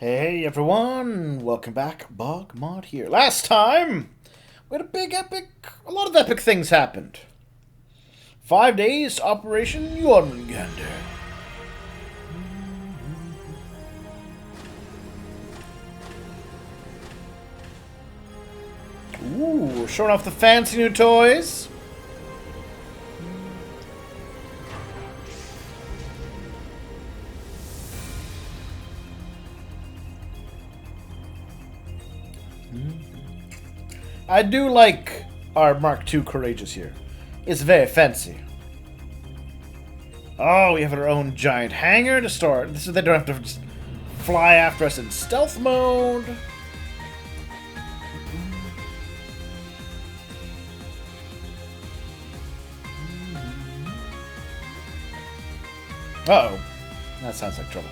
Hey everyone, welcome back. BogMod here. Last time, we had a lot of epic things happened. 5 days, Operation Jormungandr. Ooh, showing off the fancy new toys. I do like our Mark II Courageous here. It's very fancy. Oh, we have our own giant hangar to store. This is they don't have to just fly after us in stealth mode. Uh-oh. That sounds like trouble.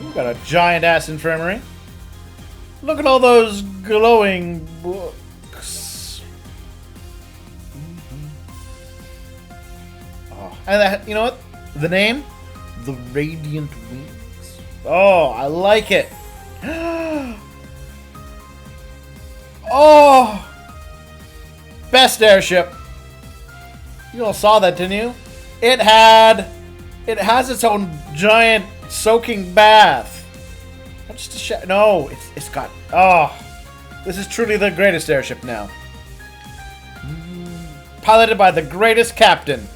We've got a giant ass infirmary. Look at all those glowing books. Oh, and that, you know what? The name? The Radiant Wings. Oh, I like it. Oh! Best airship. You all saw that, didn't you? It has its own giant soaking bath. Just a no, it's got... Oh, this is truly the greatest airship now. Piloted by the greatest captain,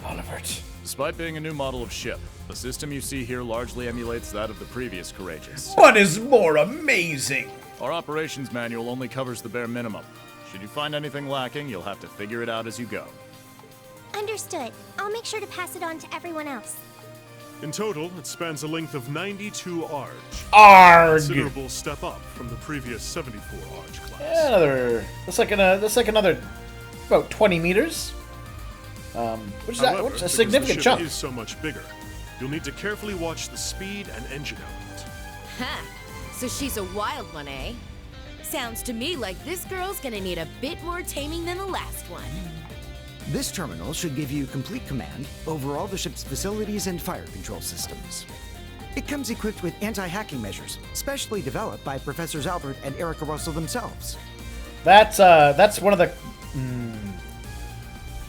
Olivert. Despite being a new model of ship, the system you see here largely emulates that of the previous Courageous. What is more amazing? Our operations manual only covers the bare minimum. Should you find anything lacking, you'll have to figure it out as you go. Understood. I'll make sure to pass it on to everyone else. In total, it spans a length of 92 arg. Arg! Considerable step up from the previous 74 arg class. Yeah, that's like another about 20 meters. Which However, is a because significant the ship chunk. is so much bigger, you'll need to carefully watch the speed and engine element. Ha! So she's a wild one, eh? Sounds to me like this girl's gonna need a bit more taming than the last one. This terminal should give you complete command over all the ship's facilities and fire control systems. It comes equipped with anti-hacking measures, specially developed by Professors Albert and Erica Russell themselves. That's one of the...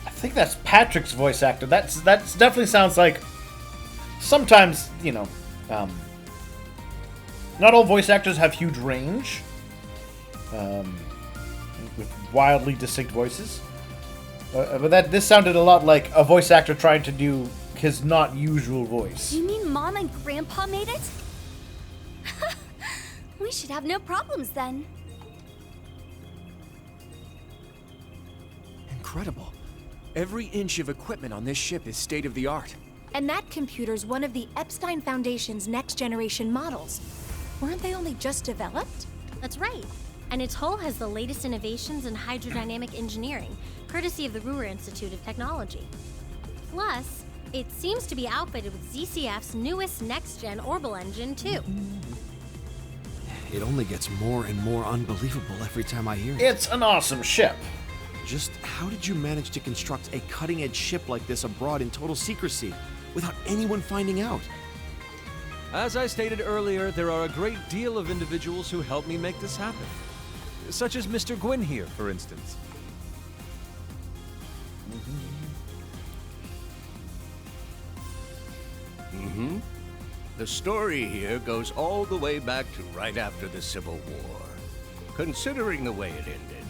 I think that's Patrick's voice actor. That's definitely sounds like... Sometimes, you know... not all voice actors have huge range. With wildly distinct voices. But this sounded a lot like a voice actor trying to do his not usual voice. You mean Mom and Grandpa made it? We should have no problems then. Incredible. Every inch of equipment on this ship is state-of-the-art. And that computer's one of the Epstein Foundation's next-generation models. Weren't they only just developed? That's right. And its hull has the latest innovations in hydrodynamic engineering, courtesy of the Ruhr Institute of Technology. Plus, it seems to be outfitted with ZCF's newest next-gen Orbital engine, too. It only gets more and more unbelievable every time I hear it. It's an awesome ship. Just how did you manage to construct a cutting-edge ship like this abroad in total secrecy, without anyone finding out? As I stated earlier, there are a great deal of individuals who helped me make this happen. Such as Mr. Gwyn here, for instance. The story here goes all the way back to right after the Civil War. Considering the way it ended,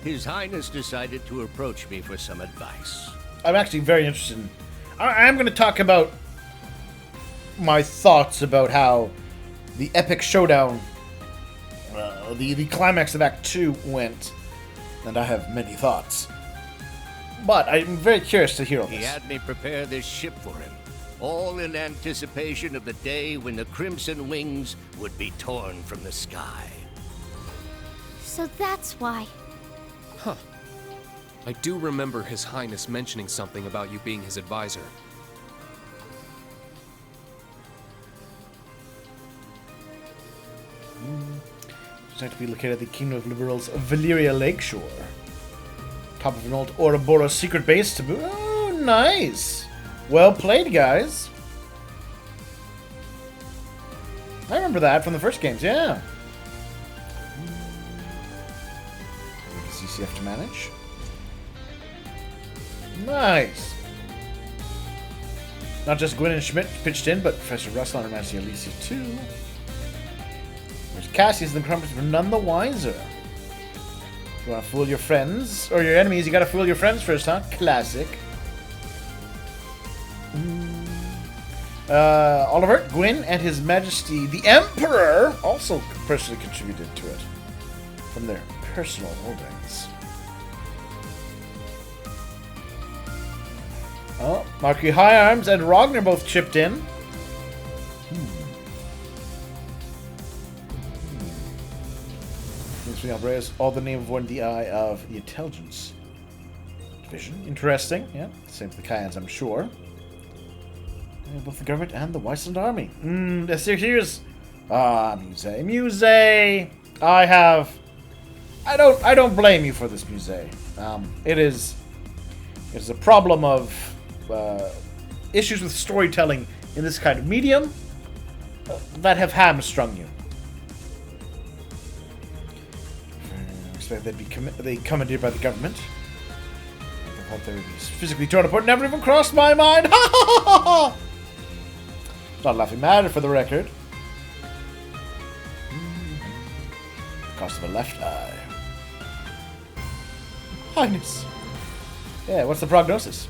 His Highness decided to approach me for some advice. I'm actually very interested in... I'm going to talk about my thoughts about how the epic showdown, the climax of Act 2 went, and I have many thoughts. But I'm very curious to hear all this. He had me prepare this ship for him, all in anticipation of the day when the Crimson Wings would be torn from the sky. So that's why. Huh. I do remember His Highness mentioning something about you being his advisor. It's going to be located at the Kingdom of Liberals Valyria Lakeshore. Top of an old Ouroboros secret base to move. Oh, nice. Well played, guys. I remember that from the first games, yeah. CCF to manage. Nice. Not just Gwyn and Schmidt pitched in, but Professor Russell and Master Alicia too. Whereas Cassius and the Crumpets were none the wiser. You want to fool your friends or your enemies? You got to fool your friends first, huh? Classic. Oliver, Gwyn, and His Majesty the Emperor also personally contributed to it from their personal holdings. Oh, Marquis High Arms and Ragnar both chipped in. Alvarez, all the name of one DI of the Intelligence Division. Interesting, yeah. Same for the Kyans, I'm sure. And both the government and the Weissland Army. Here's Muse. I don't blame you for this, Muse. It's a problem of issues with storytelling in this kind of medium that have hamstrung you. They'd be commandeered by the government. I thought they would be physically torn apart. Never even crossed my mind. Not a laughing matter for the record. Cost of a left eye. Highness. Yeah, what's the prognosis?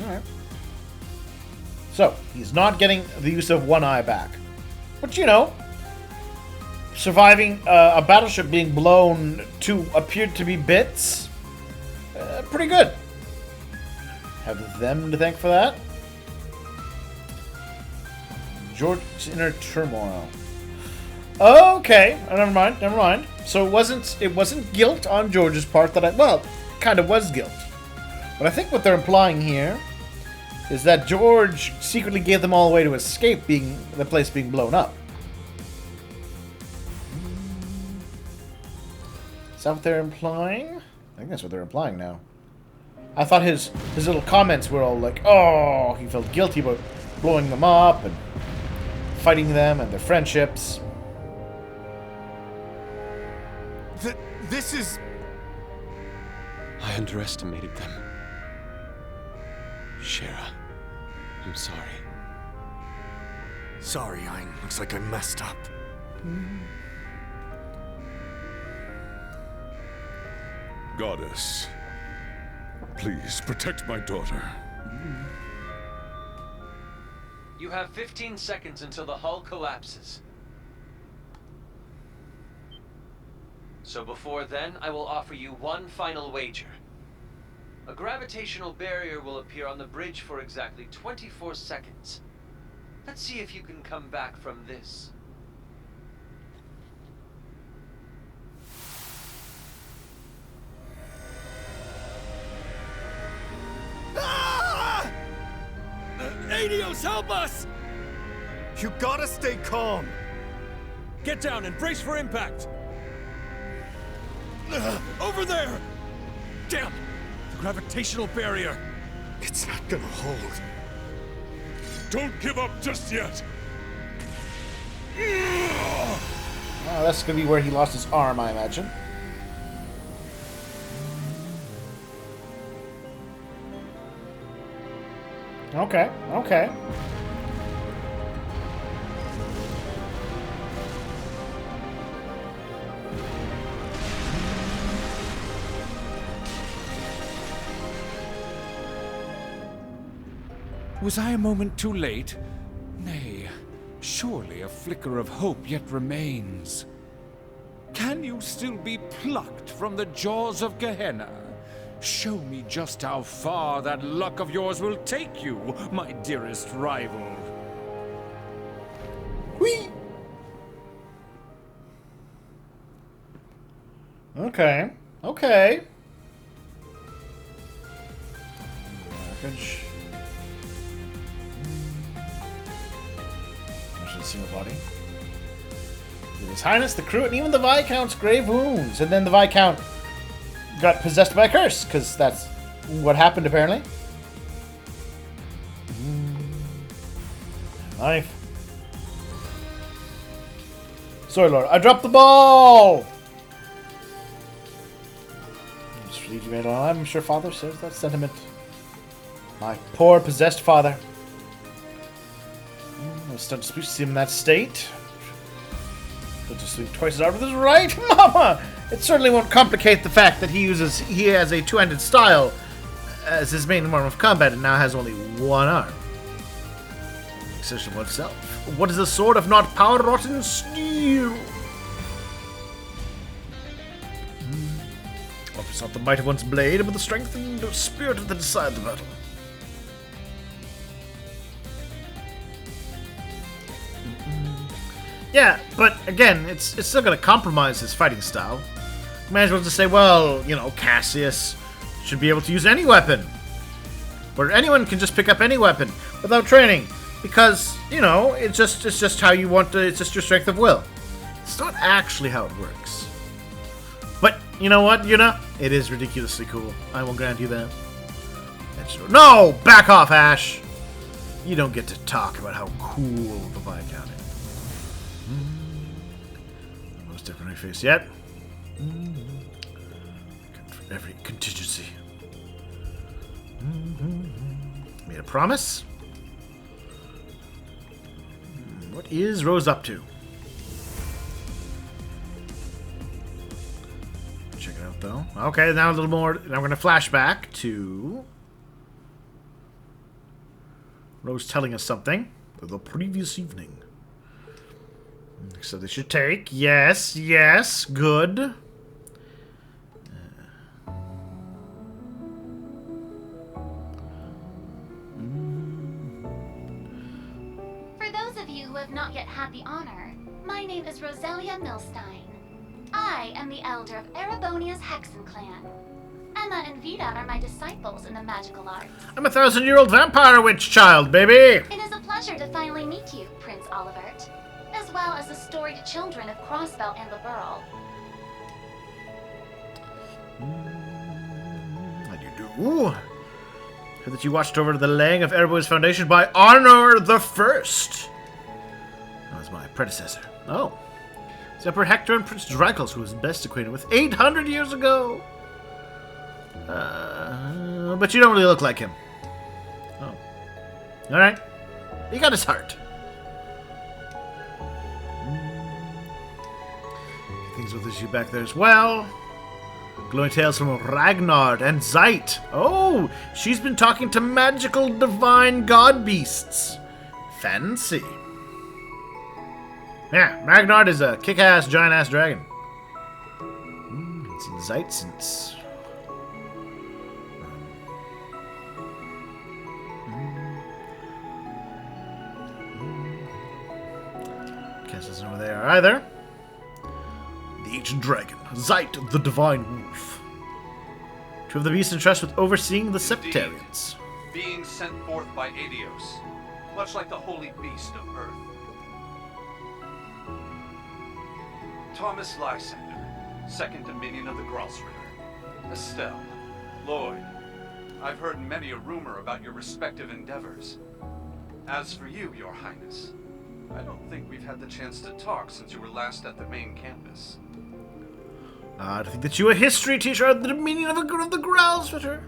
Alright. So, he's not getting the use of one eye back. But you know, surviving a battleship being blown to appeared to be bits. Pretty good. Have them to thank for that. George's inner turmoil. Okay, never mind. So it wasn't guilt on George's part that kind of was guilt. But I think what they're implying here is that George secretly gave them all a way to escape the place being blown up. Is that what they're implying? I think that's what they're implying now. I thought his little comments were all like, oh, he felt guilty about blowing them up and fighting them and their friendships. This is... I underestimated them. Shara, I'm sorry. Sorry, looks like I messed up. Goddess, please protect my daughter. You have 15 seconds until the hull collapses. So before then, I will offer you one final wager. A gravitational barrier will appear on the bridge for exactly 24 seconds. Let's see if you can come back from this. Adios, help us! You gotta stay calm. Get down and brace for impact. Over there! Damn! The gravitational barrier! It's not gonna hold. Don't give up just yet. Oh, that's gonna be where he lost his arm, I imagine. Okay. Was I a moment too late? Nay, surely a flicker of hope yet remains. Can you still be plucked from the jaws of Gehenna? Show me just how far that luck of yours will take you, my dearest rival. Whee! Okay. Package. Single body. His Highness, the crew, and even the Viscount's grave wounds. And then the Viscount got possessed by a curse, because that's what happened, apparently. Knife. Sorry, Lord. I dropped the ball! I'm sure Father shares that sentiment. My poor, possessed father. I was starting to see him in that state. He'll just swing twice as hard with his right, Mama! It certainly won't complicate the fact that he has a two-handed style as his main form of combat and now has only one arm. Exertion of oneself. What is a sword if not power-rotten steel? Offers not the might of one's blade, but the strength and the spirit of the decide the battle. Yeah, but again, it's still going to compromise his fighting style. Might as well just say, well, you know, Cassius should be able to use any weapon. Or anyone can just pick up any weapon without training. Because, you know, it's just how you want to, it's just your strength of will. It's not actually how it works. But, you know what, Yuna? It is ridiculously cool. I will grant you that. No! Back off, Ash! You don't get to talk about how cool the Viscount is. Most different face yet. For every contingency. Made a promise. What is Rose up to? Check it out, though. Okay, now a little more. Now we're going to flash back to Rose telling us something the previous evening. So they should take. Yes, yes, good. Not yet had the honor. My name is Rosalia Milstein. I am the elder of Erebonia's Hexen clan. Emma and Vida are my disciples in the magical arts. I'm a 1,000-year-old vampire witch child, baby! It is a pleasure to finally meet you, Prince Olivert, as well as the storied children of Crossbell and the Burl. How do you do? Heard that you watched over the laying of Erebonia's foundation by Honor the First. That was my predecessor. Oh. It's Emperor Hector and Prince Dracos, who was best acquainted with 800 years ago. But you don't really look like him. Oh. Alright. You got his heart. Things with you back there as well. Glowing tales from Ragnar and Zeit. Oh, she's been talking to magical divine god beasts. Fancy. Yeah, Ragnar is a kick-ass, giant-ass dragon. It's in Zeit since... Guess isn't over there either. The ancient dragon, Zeit the divine wolf. Two of the beasts entrusted with overseeing the Septarians. Being sent forth by Adios, much like the holy beast of Earth. Thomas Lysander, second dominion of the Gralsritter. Estelle, Lloyd, I've heard many a rumor about your respective endeavors. As for you, Your Highness, I don't think we've had the chance to talk since you were last at the main campus. I think that you a history teacher at the dominion of the Gralsritter.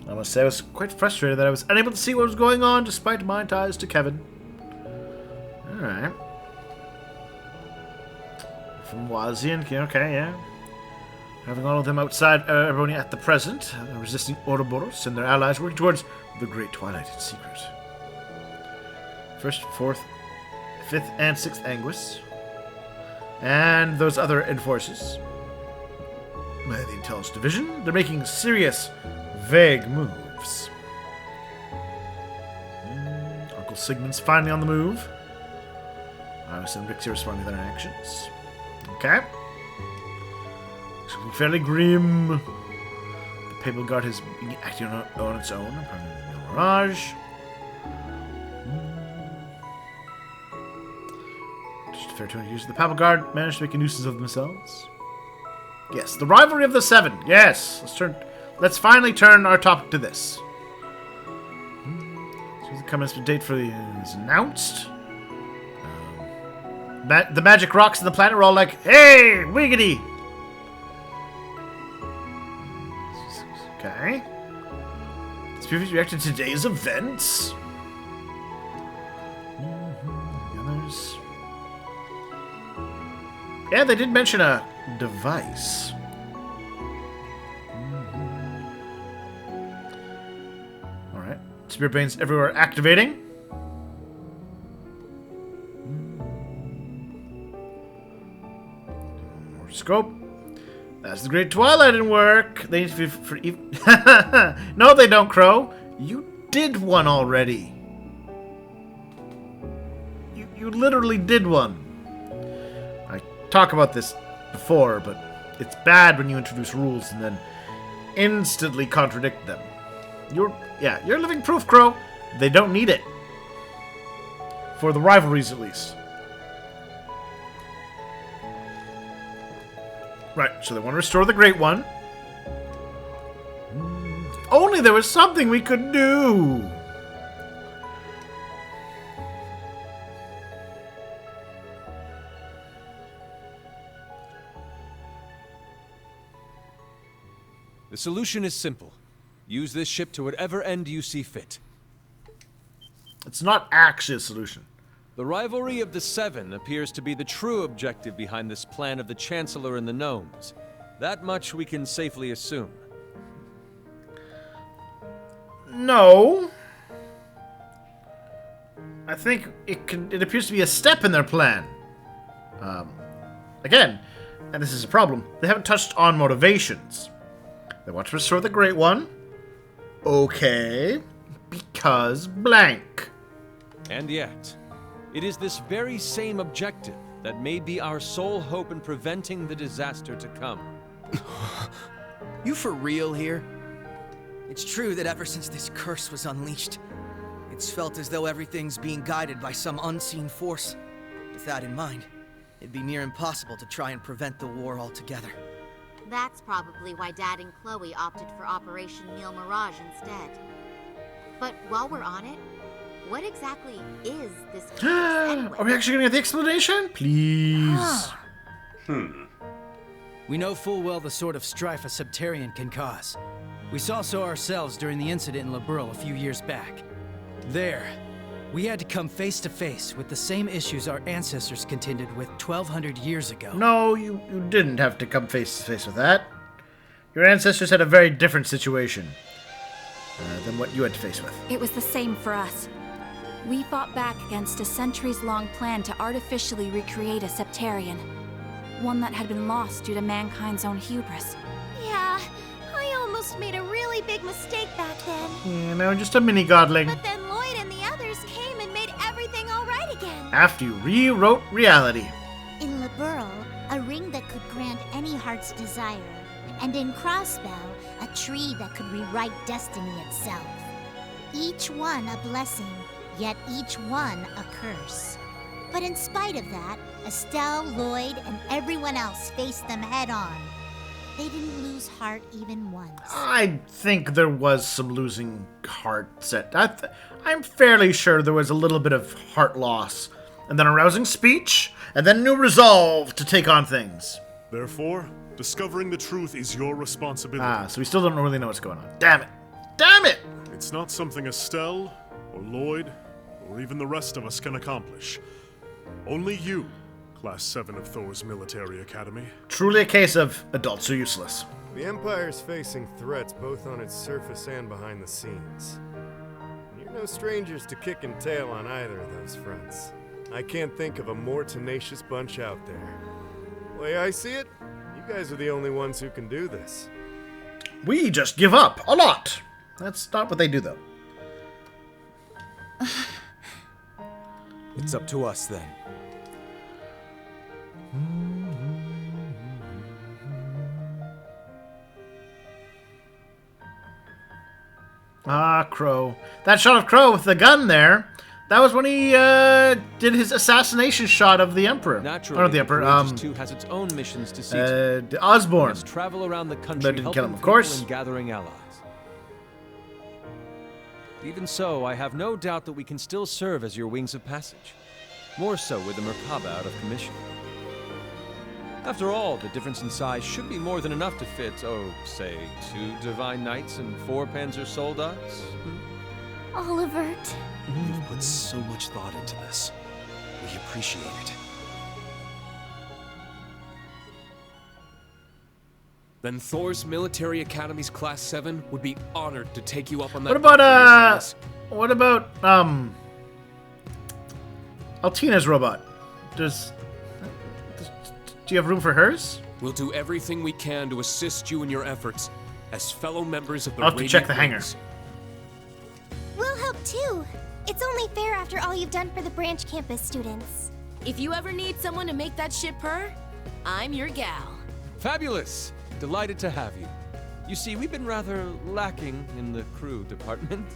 I must say I was quite frustrated that I was unable to see what was going on despite my ties to Kevin. Alright. From Wazian, okay, yeah. Having all of them outside Erebonia at the present, resisting Ouroboros and their allies working towards the Great Twilight in secret. 1st, 4th, 5th, and 6th Anguis. And those other enforcers. The Intelligence Division, they're making serious, vague moves. Uncle Sigmund's finally on the move. I was sending Vixie responding to their actions. Okay. It's looking fairly grim. The Papal Guard is acting on its own. Mirage. Just a fair 200 years. The Papal Guard managed to make a nuisance of themselves. Yes, the rivalry of the Seven. Yes, let's finally turn our topic to this. So the commencement date for the is announced. The magic rocks on the planet were all like, "Hey, wiggity!" Okay. Species reacted to today's events. The others. Yeah, they did mention a device. Alright. Spirit Banes everywhere activating. More scope. That's the Great Twilight in work. They need to be for No, they don't, Crow. You did one already. You literally did one. I talked about this before, but it's bad when you introduce rules and then instantly contradict them. You're living proof, Crow. They don't need it. For the rivalries, at least. Right, so they want to restore the Great One. If only there was something we could do! The solution is simple. Use this ship to whatever end you see fit. It's not actually a solution. The rivalry of the Seven appears to be the true objective behind this plan of the Chancellor and the Gnomes. That much we can safely assume. No. I think it appears to be a step in their plan. Again, and this is a problem, they haven't touched on motivations. They want to restore the Great One. Okay. Because blank. And yet, it is this very same objective that may be our sole hope in preventing the disaster to come. You for real here? It's true that ever since this curse was unleashed, it's felt as though everything's being guided by some unseen force. With that in mind, it'd be near impossible to try and prevent the war altogether. That's probably why Dad and Chloe opted for Operation Neil Mirage instead. But while we're on it, what exactly is this curse anyway? Are we actually going to get the explanation? Please. We know full well the sort of strife a Septarian can cause. We saw so ourselves during the incident in Liberl a few years back. There, we had to come face to face with the same issues our ancestors contended with 1,200 years ago. No, you didn't have to come face to face with that. Your ancestors had a very different situation than what you had to face with. It was the same for us. We fought back against a centuries-long plan to artificially recreate a Septarian. One that had been lost due to mankind's own hubris. Yeah, I almost made a really big mistake back then. You know, just a mini-godling. But then Lloyd and the others came and made everything all right again. After you rewrote reality. In Liberl, a ring that could grant any heart's desire. And in Crossbell, a tree that could rewrite destiny itself. Each one a blessing, yet each one a curse. But in spite of that, Estelle, Lloyd, and everyone else faced them head-on. They didn't lose heart even once. I think there was some losing heart set. I'm fairly sure there was a little bit of heart loss. And then a rousing speech, and then new resolve to take on things. Therefore, discovering the truth is your responsibility. So we still don't really know what's going on. Damn it! Damn it! It's not something Estelle, or Lloyd, or even the rest of us can accomplish. Only you, Class 7 of Thor's Military Academy. Truly a case of adults are useless. The Empire's facing threats both on its surface and behind the scenes. You're no strangers to kicking tail on either of those fronts. I can't think of a more tenacious bunch out there. The way I see it, you guys are the only ones who can do this. We just give up a lot. That's not what they do, though. It's up to us, then. Ah, Crow. That shot of Crow with the gun there, that was when he did his assassination shot of the Emperor. Naturally, Or the Emperor, Courageous 2 has its own missions to see to. Osborne. Must travel around the country That didn't helping kill him, of people course. and gathering allies. Even so, I have no doubt that we can still serve as your wings of passage. More so with the Merkaba out of commission. After all, the difference in size should be more than enough to fit, say, 2 Divine Knights and 4 Panzer Soldats? Olivert. You've put so much thought into this. We appreciate it. Then Thor's Military Academy's Class 7 would be honored to take you up on that. What about Altina's robot? Do you have room for hers? We'll do everything we can to assist you in your efforts as fellow members of the I'll have to check the hangar. Wings. We'll help too. It's only fair after all you've done for the branch campus students. If you ever need someone to make that ship purr, I'm your gal. Fabulous! Delighted to have you. You see, we've been rather lacking in the crew department.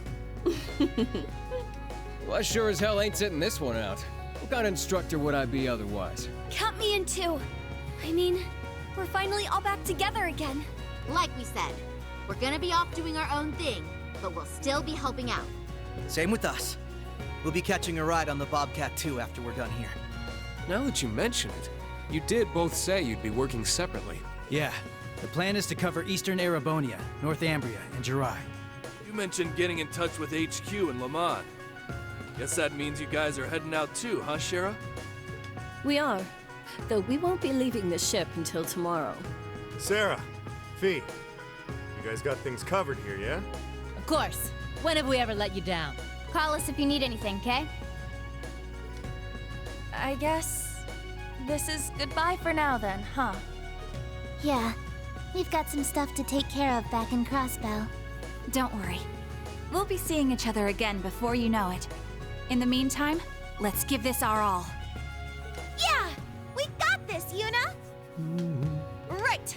Well, I sure as hell ain't sitting this one out. What kind of instructor would I be otherwise? Count me in too. I mean, we're finally all back together again. Like we said, we're gonna be off doing our own thing, but we'll still be helping out. Same with us. We'll be catching a ride on the Bobcat too after we're done here. Now that you mention it, you did both say you'd be working separately. Yeah. The plan is to cover Eastern Erebonia, North Ambria, and Jirai. You mentioned getting in touch with HQ in Lamad. Guess that means you guys are heading out too, huh, Shara? We are, though we won't be leaving the ship until tomorrow. Sarah, Fee, you guys got things covered here, yeah? Of course. When have we ever let you down? Call us if you need anything, okay? I guess this is goodbye for now then, huh? Yeah. We've got some stuff to take care of back in Crossbow. Don't worry. We'll be seeing each other again before you know it. In the meantime, let's give this our all. Yeah! We got this, Yuna! Right!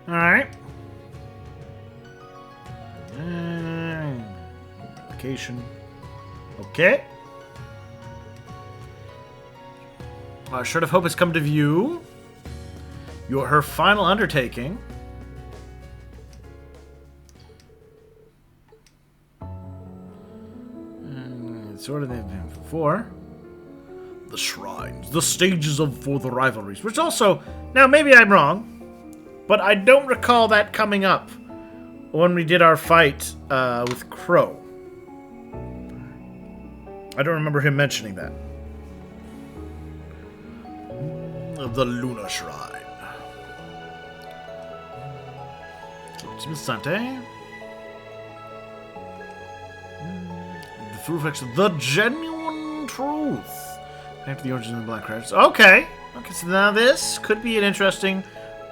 Alright. Application. Okay. Shard of Hope has come to view. Her final undertaking. Sort of they've been before. The shrines, the stages for the rivalries, which also, now maybe I'm wrong, but I don't recall that coming up when we did our fight with Crow. I don't remember him mentioning that. The Luna Shrine. Sante. The Fruifex, the genuine truth. Back to the origin of the Black Crowds. Okay. Okay, so now this could be an interesting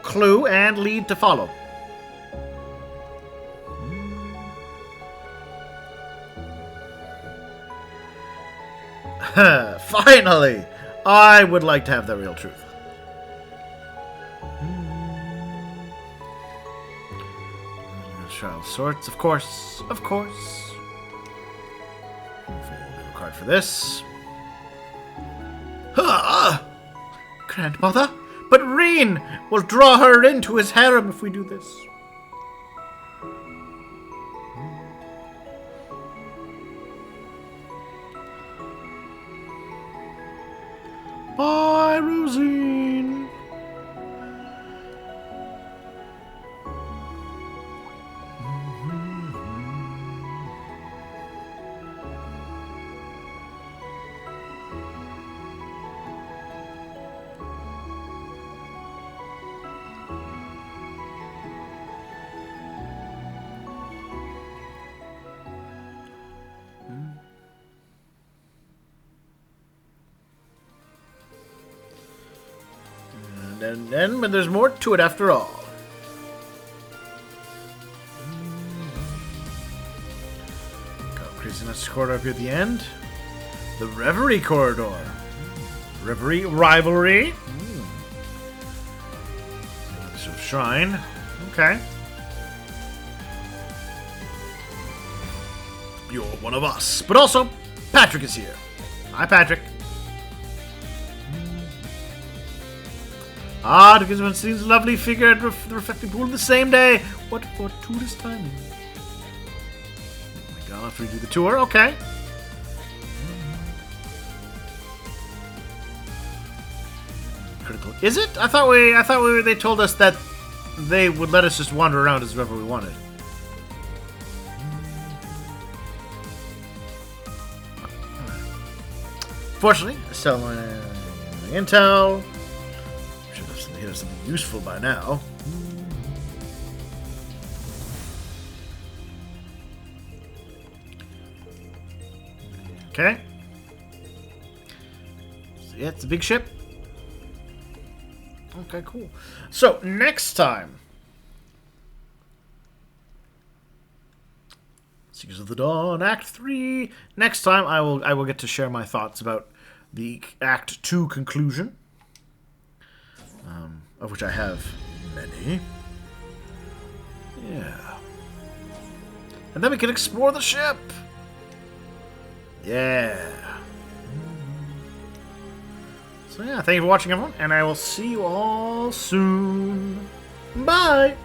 clue and lead to follow. Finally! I would like to have the real truth. Trial of sorts, of course. Of course. A card for this. Grandmother? But Reen will draw her into his harem if we do this. Bye, Rosine. But there's more to it after all. Got Craziness Corridor up here at the end. The Reverie Corridor. Reverie Rivalry. Sort of shrine. Okay. You're one of us. But also, Patrick is here. Hi, Patrick. Ah, because one sees a lovely figure at the reflecting pool the same day. What fortuitous timing. Oh my god, after we do the tour, okay. Critical. Is it? I thought they told us that they would let us just wander around as wherever we wanted. Fortunately, I still have intel. Should have something useful by now. Okay. So yeah, it's a big ship. Okay, cool. So next time, Seekers of the Dawn, Act 3. Next time, I will get to share my thoughts about the Act 2 conclusion, of which I have many. Yeah. And then we can explore the ship. Yeah. So yeah, thank you for watching, everyone, and I will see you all soon. Bye!